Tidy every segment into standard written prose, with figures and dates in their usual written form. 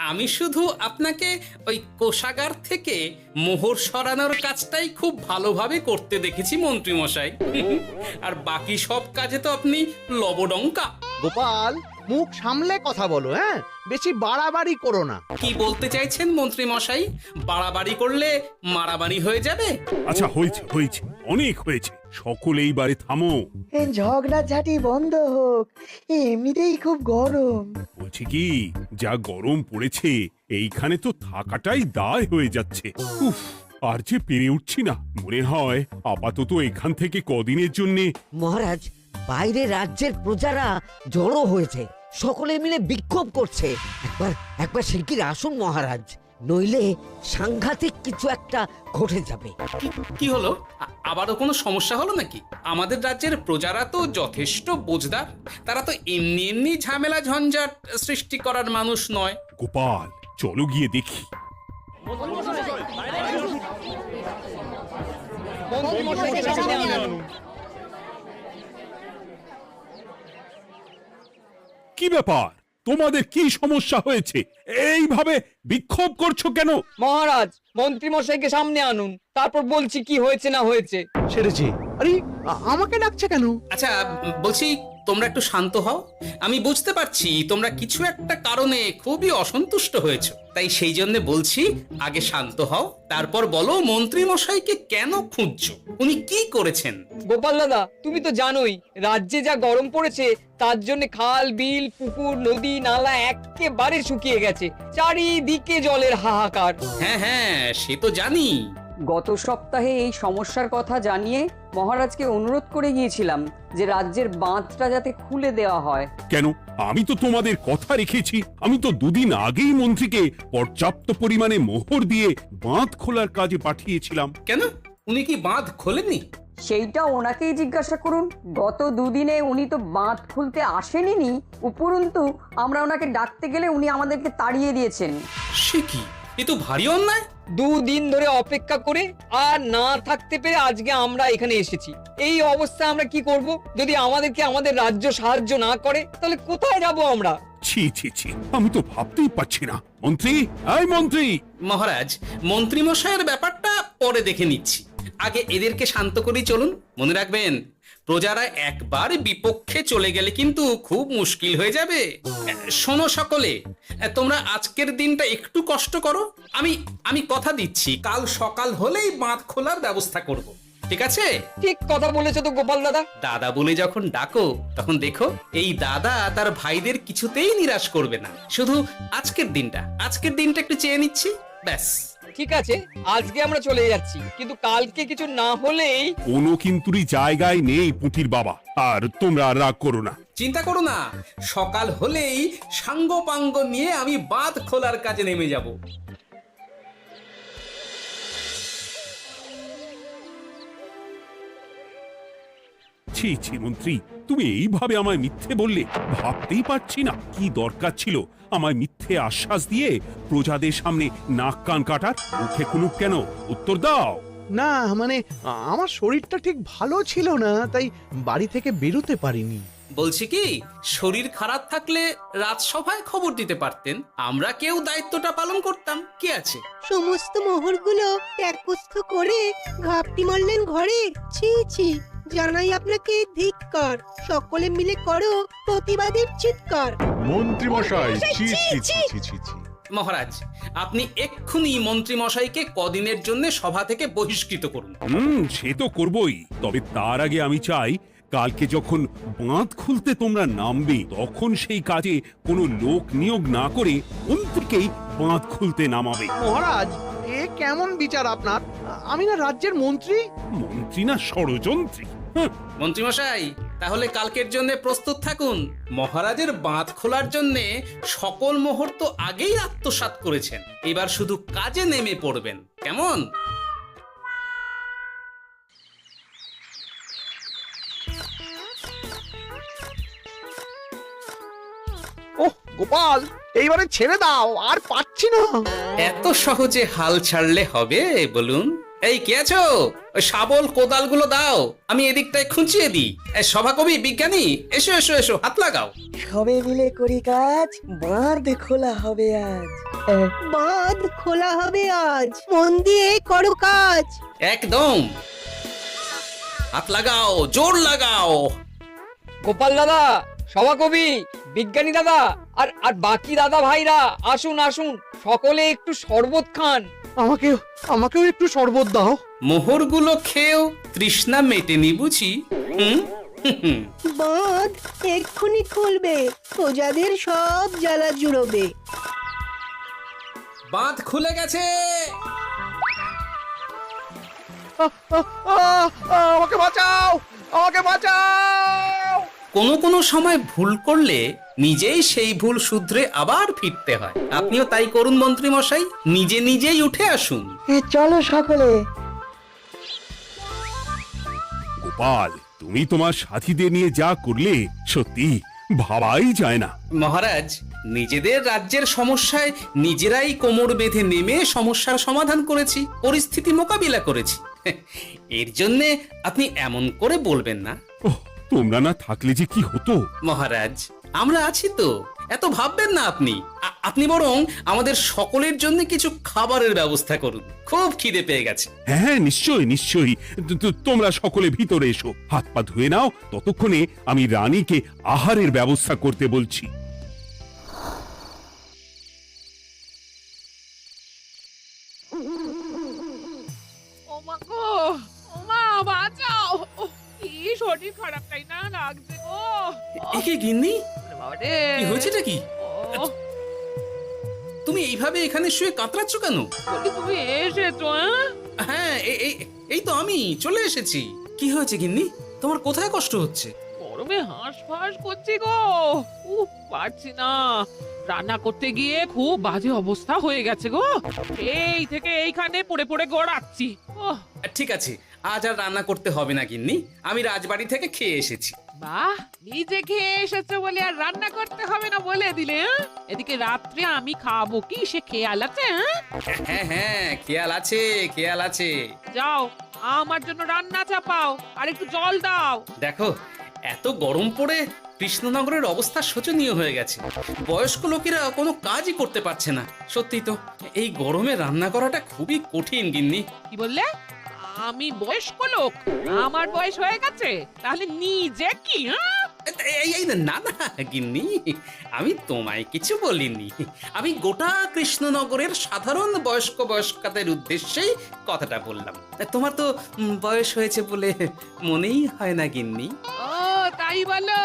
আমি শুধু আপনাকে ওই কোষাগার থেকে মোহর সরানোর কাজটাই খুব ভালোভাবে করতে দেখেছি মন্ত্রী মশাই। আর বাকি সব কাজে তো আপনি লবডঙ্কা। গোপাল, মুখ সামলে কথা বলো, হ্যাঁ? বেশি বাড়াবাড়ি করো না। কি বলতে চাইছেন মন্ত্রী মশাই? বাড়াবাড়ি করলে মারামারি হয়ে যাবে। আচ্ছা, হয়েছে হয়েছে, অনেক হয়েছে, সকলেই বারে থামো। ঝগড়াঝাটি বন্ধ হোক, এমনিতেই খুব গরম। বলছি কি, যা গরম পড়েছে এইখানে তো থাকাটাই দায় হয়ে যাচ্ছে। উফ, আর যে পেরে উঠছি না। মনে হয় আপাতত এখান থেকে কদিনের জন্যে। মহারাজ, বাইরে রাজ্যের প্রজারা জড়ো হয়েছে, সকলে মিলে বিক্ষোভ করছে। একবার একবার শিগগির আসুন মহারাজ, নইলে সাংঘাতিক কিছু একটা ঘটে যাবে। কি হলো? আবারও কোনো সমস্যা হলো নাকি? আমাদের রাজ্যের প্রজারা তো যথেষ্ট বোঝদার, তারা তো এমনি এমনি ঝামেলা ঝঞ্ঝাট সৃষ্টি করার মানুষ নয়। গোপাল, চলো গিয়ে দেখি। কি ব্যাপার, তোমাদের কি সমস্যা হয়েছে? এইভাবে বিক্ষোভ করছো কেন? মহারাজ, মন্ত্রী মশাইকে সামনে আনুন, তারপর বলছি কি হয়েছে না হয়েছে। সেরেছে। আরে, আমাকে ডাকছে কেন? আচ্ছা, বলছি তোমরা একটু শান্ত হও। আমি বুঝতে পারছি তোমরা কিছু একটা কারণে খুবই অসন্তুষ্ট হয়েছো, তাই সেই জন্য বলছি আগে শান্ত হও, তারপর বলো মন্ত্রী মশাইকে কেন খুঁজছো, উনি কি করেছেন। গোপাল দাদা, তুমি তো জানোই রাজ্যে যা গরম পড়েছে, তার জন্য খাল বিল পুকুর নদী নালা একেবারে শুকিয়ে গেছে, চারিদিকে জলের হাহাকার। হ্যাঁ হ্যাঁ, সে তো জানি। গত সপ্তাহে এই সমস্যার কথা জানিয়ে মহারাজকে অনুরোধ করে গিয়েছিলাম যে রাজ্যের বাঁধটা যাতে খুলে দেওয়া হয়। কেন? আমি তো তোমাদের কথা রেখেছি। আমি তো দুদিন আগেই মন্ত্রীকে পর্যাপ্ত পরিমাণে মোহর দিয়ে বাঁধ খোলার কাজে পাঠিয়েছিলাম। কেন, উনি কি বাঁধ খোলেননি? সেইটা ওনাকেই জিজ্ঞাসা করুন। গত দুদিনে উনি তো বাঁধ খুলতে আসেনি, উপরন্তু আমরা ওনাকে ডাকতে গেলে উনি আমাদেরকে তাড়িয়ে দিয়েছেন। সে কি, এ তো ভারী অন্যায়। দুদিন ধরে অপেক্ষা করে আর না থাকতে পেরে আজকে আমরা এখানে এসেছি। এই অবস্থা আমরা কি করব? যদি আমাদেরকে আমাদের রাজ্য সাহায্য না করে তাহলে কোথায় যাব আমরা? ছি ছি ছি, আমি তো ভাবতেই পারছি না। মন্ত্রী, এই মন্ত্রী। মহারাজ, মন্ত্রী মশাইয়ের ব্যাপারটা পরে দেখে নিচ্ছি, আগে এদেরকে শান্ত করেই চলুন। মনে রাখবেন, প্রজারা একবার বিপক্ষে চলে গেলে কিন্তু খুব মুশকিল হয়ে যাবে। শোনো সকলে, তোমরা আজকের দিনটা একটু কষ্ট করো। আমি কথা দিচ্ছি, কাল সকাল হলেই বাঁধ খোলার ব্যবস্থা করব। ঠিক আছে? ঠিক কথা বলেছো তো গোপাল দাদা। দাদা বলে যখন ডাকো, তখন দেখো এই দাদা তার ভাইদের কিছুতেই নিরাশ করবে না। শুধু আজকের দিনটা একটু চেয়ে নিচ্ছি, ব্যাস। ঠিক আছে, আজকে আমরা চলে যাচ্ছি, কিন্তু কালকে কিছু না হলেই। কোনো কিন্তুরই জায়গায় নেই পুঁটির বাবা। আর তোমরা রাগ করো না। চিন্তা করো না, সকাল হলেই সাঙ্গ পাঙ্গ নিয়ে আমি বাঁধ খোলার কাজে নেমে যাব। ছি ছি মন্ত্রী, তুমি এইভাবে আমায় মিথ্যে বললে। ভাবতেই পারছি না কি দরকার ছিল আমায় মিথ্যে আশ্বাস দিয়ে প্রজাদের সামনে নাক কান কাটার। মুখে কুলুপ কেন? উত্তর দাও। না, মানে আমার শরীরটা ঠিক ভালো ছিল না, তাই বাড়ি থেকে বেরোতে পারিনি। বলছি কি, শরীর খারাপ থাকলে রাজসভায় খবর দিতে পারতেন, আমরা কেউ দায়িত্বটা পালন করতাম। কি আছে? সমস্ত মোহরগুলো একত্র করে ঘাপটি মারলেন ঘরে। ছি ছি, জানাই আপনাকে ধিক্কার। সকলে মিলে করো প্রতিবাদের চিৎকার। মন্ত্রী মশাই, ছি ছি ছি ছি ছি ছি। মহারাজ, আপনি এক্ষুনি মন্ত্রী মশাইকে কদিনের জন্য সভা থেকে বহিষ্কৃত করুন। সে তো করবই, তবে তার আগে আমি চাই কালকে যখন বাঁধ খুলতে তোমরা নামবে, তখন সেই কাজে কোনো লোক নিয়োগ না করে মন্ত্রীকেই বাঁধ খুলতে নামাবে। মহারাজ, এ কেমন বিচার আপনার? আমি না রাজ্যের মন্ত্রী। মন্ত্রী না ষড়যন্ত্রী। মন্ত্রী মশাই, তাহলে কালকের জন্য প্রস্তুত থাকুন। মহারাজের বাঁধ খোলার জন্য সকল মোহর তো আগেই আত্মসাৎ করেছেন, এবার শুধু কাজে নেমে পড়বেন, কেমন? ওহ গোপাল, এইবারে ছেড়ে দাও, আর পাচ্ছি না। এত সহজে হাল ছাড়লে হবে বলুন? এই কে আছো? ওই শাবল কোদালগুলো দাও, আমি এদিকটায় খুঁচিয়ে দিই। সভাকবি, বিজ্ঞানী, এসো এসো এসো, হাত লাগাও। সবে মিলে করি কাজ, বাঁধ খোলা হবে আজ। বাঁধ খোলা হবে আজ, মন দিয়ে করো কাজ। একদম, হাত লাগাও, জোর লাগাও। গোপাল দাদা, সভাকবি, বিজ্ঞানী দাদা আর আর বাকি দাদা ভাইরা আসুন আসুন, সকলে একটু শরবত খান। আমাকেও একটু শরবত দাও। মোহরগুলো খেয়েও তৃষ্ণা মেটেনি বুঝি? হুম হুম। বাঁধ এক্ষুনি খুলবে, প্রজাদের সব জ্বালা জুড়োবে। বাঁধ খুলে গেছে। আমাকে বাঁচাও, আমাকে বাঁচাও। কোনো কোনো সময় ভুল করলে নিজেই সেই ভুল শুধরে আবার ফিরতে হয়। আপনিও তাই করুন মন্ত্রী মশাই, নিজে নিজেই উঠে আসুন। চলো সকলে। গোপাল, তুমি তোমার সাথীদের নিয়ে যা করলে সত্যি ভাবাই যায় না। মহারাজ, নিজেদের রাজ্যের সমস্যায় নিজেরাই কোমর বেঁধে নেমে সমস্যার সমাধান করেছি, পরিস্থিতি মোকাবিলা করেছি। এর জন্যে আপনি এমন করে বলবেন না। ওহ, তোমরা না থাকলে যে কি হতো। মহারাজ, আমরা আছি তো, এত ভাববেন না আপনি। আপনি বরং আমাদের সকলের জন্য কিছু খাবারের ব্যবস্থা করুন, খুব খিদে পেয়ে গেছে। হ্যাঁ, নিশ্চয়ই নিশ্চয়ই। তোমরা সকলে ভিতরে এসো, হাত পা ধুয়ে নাও। ততক্ষণে আমি রানীকে আহারের ব্যবস্থা করতে বলছি। ওমা গো, ওমা বাঁচাও, কি শরীর খারাপটাই না লাগছে গো। একে গিন্নি, বাবারে, কি হয়েছেটা কি? ও, তুমি এইভাবে এখানে শুয়ে কাতরাচ্ছ কেন? বলি তুমি এসেছো? হ্যাঁ, এই তো আমি চলে এসেছি। কি হয়েছে গিন্নি? তোমার কোথায় কষ্ট হচ্ছে? গরমে হাঁসফাঁস করছি গো, পারছি না। রান্না করতে গিয়ে খুব বাজে অবস্থা হয়ে গেছে গো, এই থেকে এইখানে পড়ে পড়ে গড়াচ্ছি। ওহ, ঠিক আছে, আজ আর রান্না করতে হবে না গিন্নি, আমি রাজবাড়ি থেকে খেয়ে এসেছি। বাহ, নিজে খেয়ে এসেছো বলে আর রান্না করতে হবে না বলে দিলে, হ্যাঁ? এদিকে রাত্রে আমি খাবো কি সে খেয়াল আছে? হ্যাঁ হ্যাঁ, খেয়াল আছে, খেয়াল আছে। যাও, আমার জন্য রান্না চাপাও আর একটু জল দাও। দেখো, এত গরম পড়ে কৃষ্ণনগরের অবস্থা শোচনীয় হয়ে গেছে। বয়স্ক লোকেরা কোনো কাজই করতে পারছে না। সত্যি তো, এই গরমে রান্না করাটা খুবই কঠিন গিন্নি। কি বললে? আমি বয়স্ক লোক? আমার বয়স হয়ে গেছে, তাহলে নিজে কি? হ্যাঁ, এই না না গিন্নি, আমি তোমায় কিছু বলিনি। আমি গোটা কৃষ্ণনগরের সাধারণ বয়স্কাদের উদ্দেশ্যেই কথাটা বললাম। তোমার তো বয়স হয়েছে বলে মনেই হয় না গিন্নি। ও তাই বলো?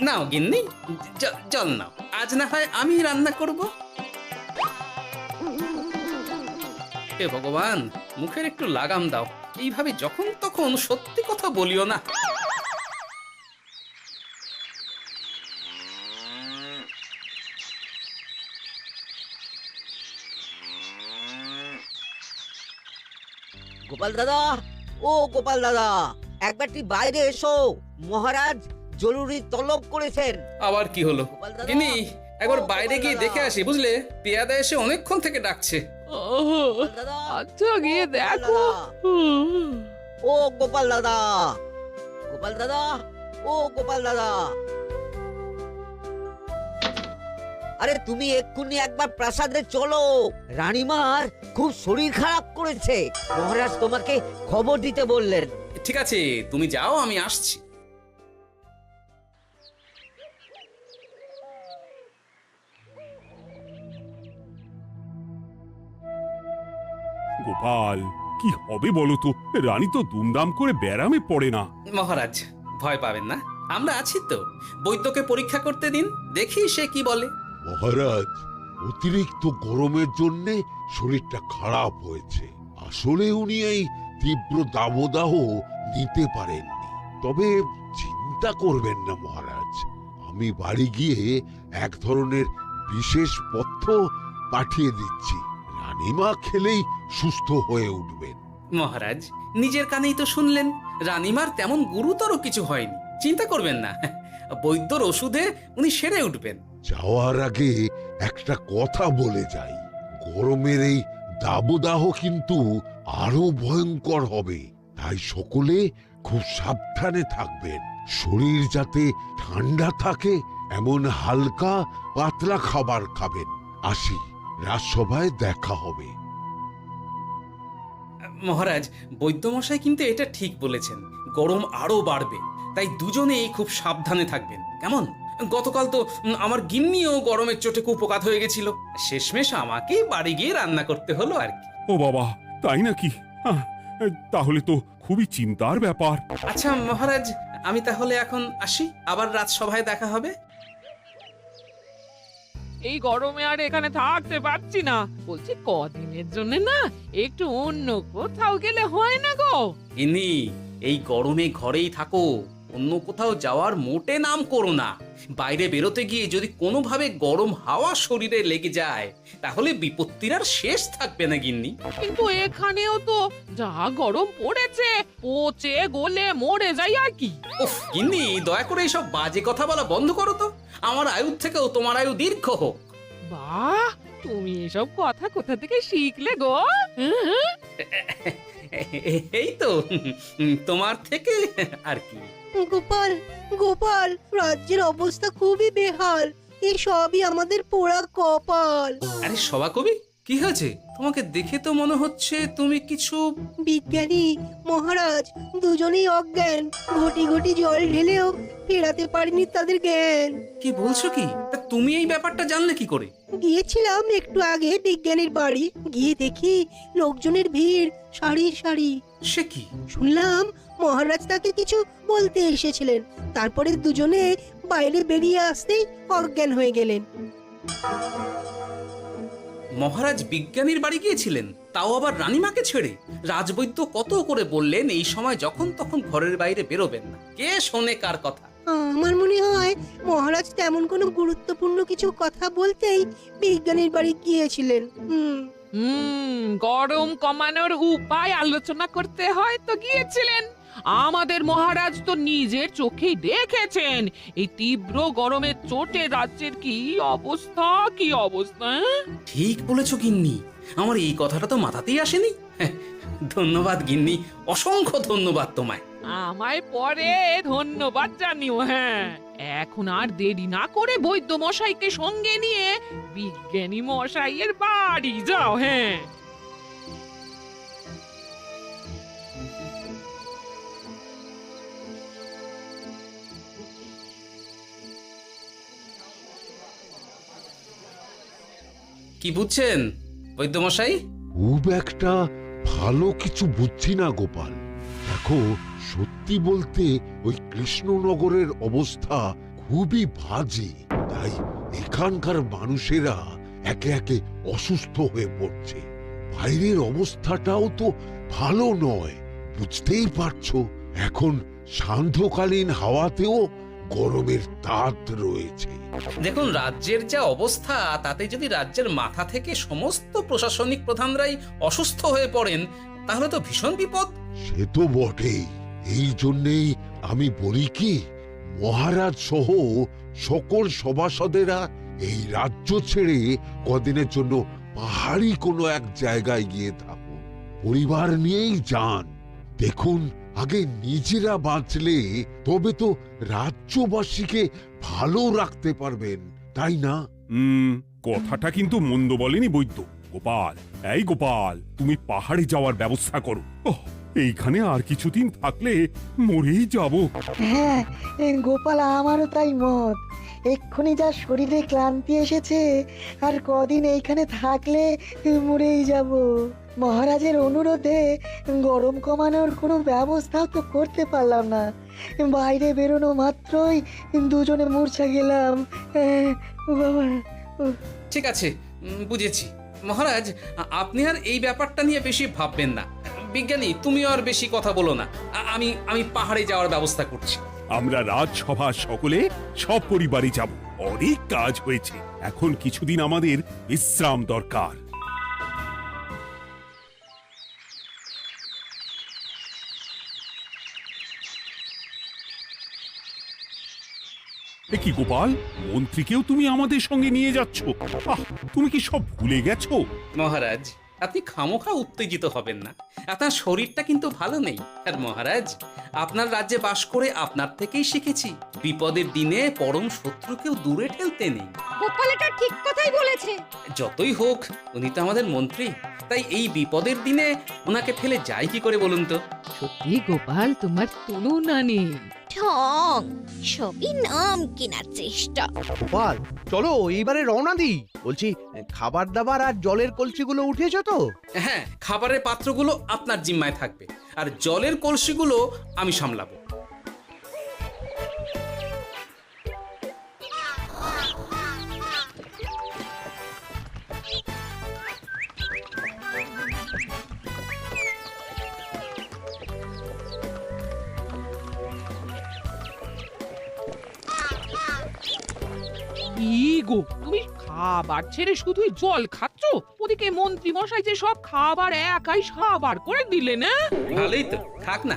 নাও গিন্নি, জল নাও। আজ না হয় আমি রান্না করব। হে ভগবান, মুখের একটু লাগাম দাও। এইভাবে যখন তখন সত্যি কথা বলিও না। গোপাল দাদা, ও গোপাল দাদা, একবারটি বাইরে এসো। মহারাজ জরুরি তলব করেছেন। আবার কি হলো? গোপাল দাদা, গিন্নি, একবার ও বাইরে গোপাল গিয়ে দাদা। দেখে আসি, বুঝলে? পেয়াদা এসে অনেকক্ষণ থেকে ডাকছে। ওহ, দাদা, আচ্ছা গিয়ে গোপাল দেখো। দাদা। ও গোপাল দাদা, গোপাল দাদা, ও গোপাল দাদা, আরে তুমি এক্ষুনি একবার প্রাসাদে চলো। রানীমার খুব শরীর খারাপ করেছে, মহারাজ তোমাকে খবর দিতে বললেন। ঠিক আছে, তুমি যাও, আমি আসছি। গোপাল, কি হবে বলো তো? রানী তো দুমদাম করে ব্যারামে পড়ে না। মহারাজ, ভয় পাবেন না, আমরা আছি তো। বৈদ্যকে পরীক্ষা করতে দিন, দেখি সে কি বলে। মহারাজ, অতিরিক্ত গরমের জন্যে শরীরটা খারাপ হয়েছে। আসলে উনি এই তীব্র দাবদাহ নিতে পারেননি। তবে চিন্তা করবেন না মহারাজ, আমি বাড়ি গিয়ে এক ধরনের বিশেষ পথ্য পাঠিয়ে দিচ্ছি। রানীমা খেলেই সুস্থ হয়ে উঠবেন। মহারাজ, নিজের কানেই তো শুনলেন, রানীমার তেমন গুরুতর কিছু হয়নি। চিন্তা করবেন না, বৈদ্যর ওষুধে উনি সেরে উঠবেন। যাওয়ার আগে একটা কথা বলে যাই, গরমের এই দাবদাহ কিন্তু আরো ভয়ঙ্কর হবে, তাই সকলে খুব সাবধানে থাকবেন। শরীর যাতে ঠান্ডা থাকে এমন হালকা পাতলা খাবার খাবেন। আসি, রাজসভায় দেখা হবে। মহারাজ, বৈদ্যমশাই কিন্তু এটা ঠিক বলেছেন, গরম আরো বাড়বে, তাই দুজনেই খুব সাবধানে থাকবেন, কেমন? গতকাল তো আমার গিন্নিও গরমের চোটে কুপোকাত হয়ে গেছিল, শেষমেশ আমাকে বাড়ি গিয়ে রান্না করতে হলো আর কি। ও বাবা, তাই নাকি? আহ, তাহলে তো খুবই চিন্তার ব্যাপার। আচ্ছা মহারাজ, আমি তাহলে এখন আসি, আবার রাজসভায় দেখা হবে। এই গরমে আর এখানে থাকতে পারছি না, বলছি কদিনের জন্য না একটু অন্য কোথাও গেলে হয় না গো? ইনি এই গরমে ঘরেই থাকো, অন্য কোথাও যাওয়ার মোটে নাম করো না। বাইরে বেরোতে গিয়ে যদি কোনোভাবে গরম হাওয়া শরীরে লেগে যায় তাহলে বিপত্তির আর শেষ থাকবে না গিন্নি। কিন্তু এখানেও তো যা গরম পড়েছে, পচে গলে মরে যাই আর কি। উফ গিন্নি, দয়া করে এইসব বাজে কথা বলা বন্ধ করো তো, আমার আয়ুর থেকেও তোমার আয়ু দীর্ঘ হোক। বাহ, তুমি এসব কথা কোথা থেকে শিখলে গো? হুম? এই তো তোমার থেকে আর কি। গোপাল, গোপাল, রাজ্যের অবস্থা খুবই বেহাল। এই সবই আমাদের পোড়া কপাল। আরে সভাকবি, কি হয়েছে? তোমাকে দেখে তো মনে হচ্ছে তুমি কিছু... বিজ্ঞানী মহারাজ দুজনেই অজ্ঞান, ঘটি ঘটি জল ঢেলেও ফেরাতে পারেনি তাদের জ্ঞান। কি বলছো কি? তা তুমি এই ব্যাপারটা জানলে কি করে? গিয়েছিলাম একটু আগে বিজ্ঞানীর বাড়ি, গিয়ে দেখি লোকজনের ভিড় সারি সারি। সে কি? শুনলাম মহারাজ তাকে কিছু বলতে এসেছিলেন, তারপরে দুজনে বাইরে বেরিয়ে আসতেই অজ্ঞান হয়ে গেলেন। মহারাজ বিজ্ঞানীর বাড়ি গিয়েছিলেন, তাও আবার রানীমাকে ছেড়ে? রাজবৈদ্য কত করে বললেন এই সময় যখন তখন ঘরের বাইরে বেরোবেন না, কে শোনে কার কথা? আমার মনে হয় মহারাজ তেমন কোনো গুরুত্বপূর্ণ কিছু কথা বলতেই বিজ্ঞানীর বাড়ি গিয়েছিলেন। গরম কমানোর উপায় আলোচনা করতে হয় তো গিয়েছিলেন। আমাদের মহারাজ তো নিজের চোখেই দেখেছেন এই তীব্র গরমের চোটে রাজ্যের কি অবস্থা, কি অবস্থা। ঠিক বলেছো গিন্নি, আমার এই কথাটা তো মাথাতেই আসেনি। ধন্যবাদ গিন্নি, অসংখ্য ধন্যবাদ তোমায়। আমায় পরে ধন্যবাদ জানিও। হ্যাঁ, এখন আর দেরি না করে বৈদ্য মশাইকে সঙ্গে নিয়ে বিজ্ঞানী মশাইয়ের বাড়ি যাও। হ্যাঁ, কি বুঝছেন বৈদ্যমশাই? খুব একটা ভালো কিছু বুঝছি না গোপাল। দেখো, সত্যি বলতে ওই কৃষ্ণনগরের অবস্থা খুবই বাজে, তাই এখানকার মানুষেরা একে একে অসুস্থ হয়ে পড়ছে। বাইরের অবস্থাটাও তো ভালো নয়, বুঝতেই পারছো। এখন সান্ধ্যকালীন হাওয়াতেও গরমের তাত রয়েছে। দেখুন, রাজ্যের যা অবস্থা তাতে যদি রাজ্যের মাথা থেকে সমস্ত প্রশাসনিক প্রধানরাই অসুস্থ হয়ে পড়েন তাহলে তো ভীষণ বিপদ। সে তো বটেই, এই জন্যেই আমি বলি কি, মহারাজ সহ সকল সভাসদেরা এই রাজ্য ছেড়ে কদিনের জন্য পাহাড়ি কোনো এক জায়গায় গিয়ে থাকুন, পরিবার নিয়েই যান। দেখুন, আগে নিজেরা বাঁচলে তবে তো রাজ্যবাসীকে ভালো রাখতে পারবেন, তাই না? কথাটা কিন্তু মন্দ বলেনি বৈদ্য। গোপাল, এই গোপাল, তুমি পাহাড়ে যাওয়ার ব্যবস্থা করো। এইখানে আর কিছুদিন থাকলে মরেই যাব। হ্যাঁ গোপাল, আমারও তাই মত। এক্ষুনি যা শরীরে ক্লান্তি এসেছে, আর কদিন এইখানে থাকলে মরেই যাব। মহারাজের অনুরোধে গরম কমানোর কোনো ব্যবস্থাও তো করতে পারলাম না, বাইরে বেরোনো মাত্রই দুজনে মূর্ছা গেলাম। বাবা, ঠিক আছে, বুঝেছি। মহারাজ, আপনি আর এই ব্যাপারটা নিয়ে বেশি ভাববেন না। বিজ্ঞানী, তুমিও আর বেশি কথা বলো না। আমি পাহাড়ে যাওয়ার ব্যবস্থা করছি। আমরা রাজসভা সকলে সব পরিবারে যাব। অনেক কাজ হয়েছে, এখন কিছুদিন আমাদের বিশ্রাম দরকার। এ কি গোপাল, মন্ত্রীকেও তুমি আমাদের সঙ্গে নিয়ে যাচ্ছ? আহ, তুমি কি সব ভুলে গেছো? মহারাজ, আপনি খামোখা উত্তেজিত হবেন না। আপনার শরীরটা কিন্তু ভালো নেই। আর মহারাজ, আপনার রাজ্যে বাস করে আপনার থেকেই শিখেছি বিপদের দিনে পরম শত্রুকেও দূরে ঠেলতে নেই। গোপাল এটা ঠিক কথাই বলেছে। যতই হোক, উনি তো আমাদের মন্ত্রী, তাই এই বিপদের দিনে ওনাকে ফেলে যায় কি করে বলুন তো? সত্যি গোপাল, তোমার তুলনা নেই। ঠং, সবই নাম কেনার চেষ্টা। গোপাল, চলো এইবারে রওনা দিই। বলছি, খাবার দাবার আর জলের কলসিগুলো উঠেছো তো? হ্যাঁ, খাবারের পাত্রগুলো আপনার জিম্মায় থাকবে, আর জলের কলসিগুলো আমি সামলাবো। কি গো, তুমি খাবার ছেড়ে শুধুই জল খাচ্ছ? ওদিকে মন্ত্রী মশাই যে সব খাবার একাই সাবার করে দিলে না? ভালোই তো, থাক না।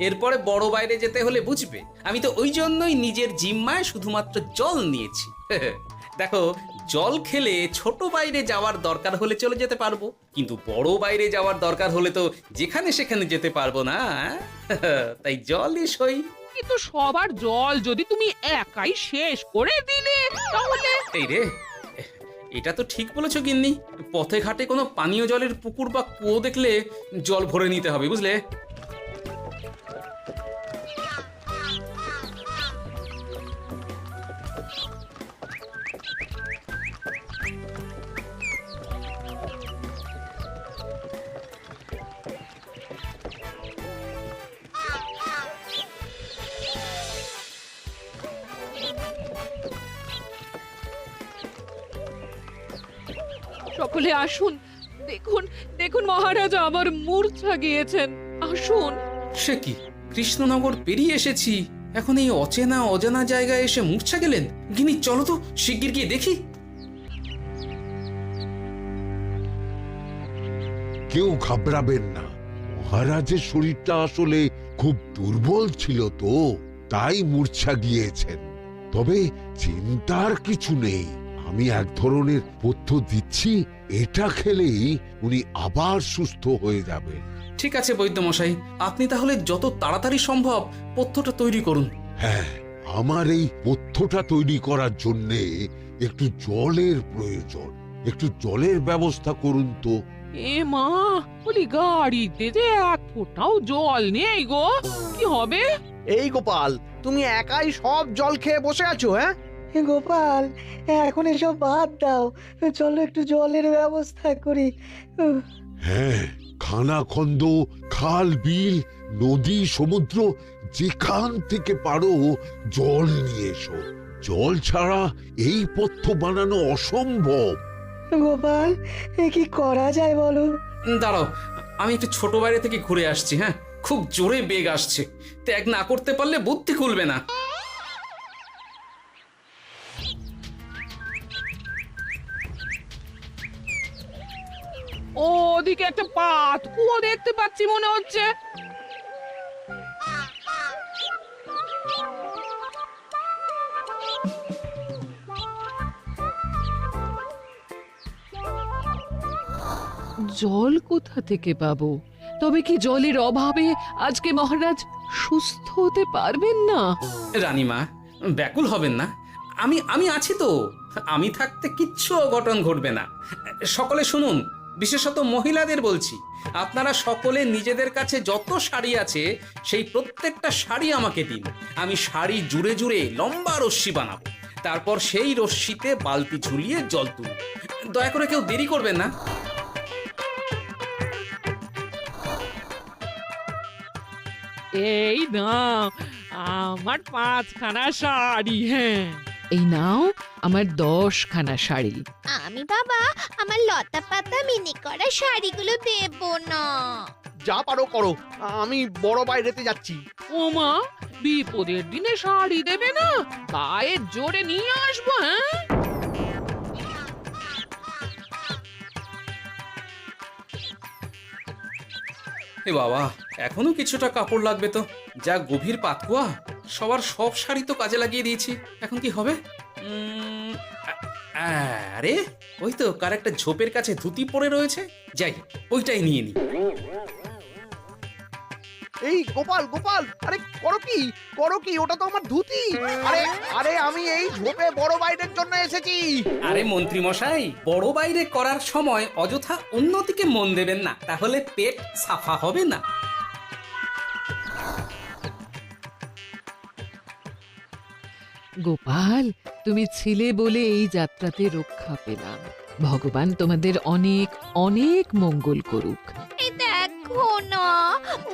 এরপরে বড় বাইরে যেতে হলে বুঝবে, আমি তো ওই জন্যই নিজের জিম্মায় শুধুমাত্র জল নিয়েছি। দেখো, জল খেলে ছোট বাইরে যাওয়ার দরকার হলে চলে যেতে পারবো, কিন্তু বড় বাইরে যাওয়ার দরকার হলে তো যেখানে সেখানে যেতে পারবো না। তাই জলই সই। কিন্তু সবার জল যদি তুমি একাই শেষ করে দিলে তাহলে? এই রে, এটা তো ঠিক বলেছো গিন্নি। পথে ঘাটে কোনো পানীয় জলের পুকুর বা কুয়ো দেখলে জল ভরে নিতে হবে, বুঝলে? সকলে আসুন, দেখুন দেখুন, মহারাজ আবার মূর্ছা গিয়েছেন। আসুন। সে কি, কৃষ্ণনগর পেরিয়ে এসেছি, এখন এই অচেনা অজানা জায়গায় এসে মূর্ছা গেলেন? গিনি, চলো তো শিগগির গিয়ে দেখি। কেউ ঘাবড়াবেন না, মহারাজের শরীরটা আসলে খুব দুর্বল ছিল তো, তাই মূর্ছা গিয়েছেন। তবে চিন্তার কিছু নেই, আমি এক ধরনের পথ্য দিচ্ছি, এটা খেলেই উনি আবার সুস্থ হয়ে যাবেন। ঠিক আছে বৈদ্য মশাই, আপনি তাহলে যত তাড়াতাড়ি সম্ভব পথ্যটা তৈরি করুন। হ্যাঁ, আমার এই পথ্যটা তৈরি করার জন্যে একটু জলের প্রয়োজন। একটু জলের ব্যবস্থা করুন তো। এ মা, বলি গাড়িতে যে এক ফোঁটাও জল নেই গো, কি হবে? এই গোপাল, তুমি একাই সব জল খেয়ে বসে আছো? হ্যাঁ গোপাল, এখন এসব বাদ দাও, চলো একটু জলের ব্যবস্থা করি। হ্যাঁ, খানাখন্দ, খাল, বিল, নদী, সমুদ্র, যেখান থেকে পারো জল নিয়ে এসো। জল ছাড়া এই পথ্য বানানো অসম্ভব। গোপাল, এ কি করা যায় বলো? দাঁড়াও, আমি একটু ছোট বাইরে থেকে ঘুরে আসছি। হ্যাঁ, খুব জোরে বেগ আসছে, ত্যাগ না করতে পারলে বুদ্ধি খুলবে না। ওদিকে একটা পাত কুয়ো দেখতে পাচ্ছি মনে হচ্ছে। জল কোথা থেকে পাবো? তবে কি জলের অভাবে আজকে মহারাজ সুস্থ হতে পারবেন না? রানীমা, ব্যাকুল হবেন না, আমি আমি আছি তো। আমি থাকতে কিচ্ছু অঘটন ঘটবে না। সকলে শুনুন, বিশেষত মহিলাদের বলছি, আপনারা সকলে নিজেদের কাছে যত শাড়ি আছে সেই প্রত্যেকটা শাড়ি আমাকে দিন। আমি শাড়ি জুড়ে জুড়ে লম্বা রশ্মি বানাবো, তারপর সেই রশ্মিতে বালতি ঝুলিয়ে জল তুলব। দয়া করে কেউ দেরি করবেন না। এই নাও আমার 5খানা শাড়ি। হ্যাঁ, এই নাও আমার 10খানা শাড়ি। আমি বাবা আমার লতা পাতা মিনি করা শাড়িগুলো দেব না। যা পারো করো, আমি বড় বাইরেতে যাচ্ছি। ওমা, বিপদের দিনে শাড়ি দেবে না? গায়ের জোরে নিয়ে আসবো। হ্যাঁ, এ বাবা, এখনো কিছুটা কাপড় লাগবে তো। যা গভীর পাতকুয়া, সবার সব শাড়ি তো কাজে লাগিয়ে দিয়েছি, এখন কি হবে? আরে ওই তো কার একটা ঝোপের কাছে ধুতি পড়ে রয়েছে, যাই ওইটাই নিয়ে নি। এই গোপাল গোপাল, আরে করো কি ওটা তো আমার ধুতি। আরে আরে আমি এই ঝোপে বড় বাইরের জন্য এসেছি। আরে মন্ত্রী মশাই, বড় বাইরে করার সময় অযথা অন্যদিকে মন দেবেন না, তাহলে পেট সাফা হবে না। গোপাল, তুমি ছিলে বলে এই যাত্রাতে রক্ষা পেলাম। ভগবান তোমাদের অনেক অনেক মঙ্গল করুক। এই দেখো না,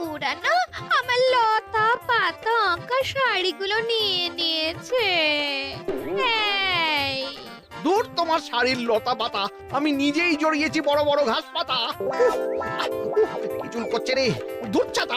ওরা না আমার লতা পাতা আঁকা শাড়িগুলো নিয়ে নিয়েছে। এই দূর তোমার শাড়ির লতা পাতা, আমি নিজেই জড়িয়েছি বড় বড় ঘাস পাতা। কি চুল করছে রে, দূর ছাতা।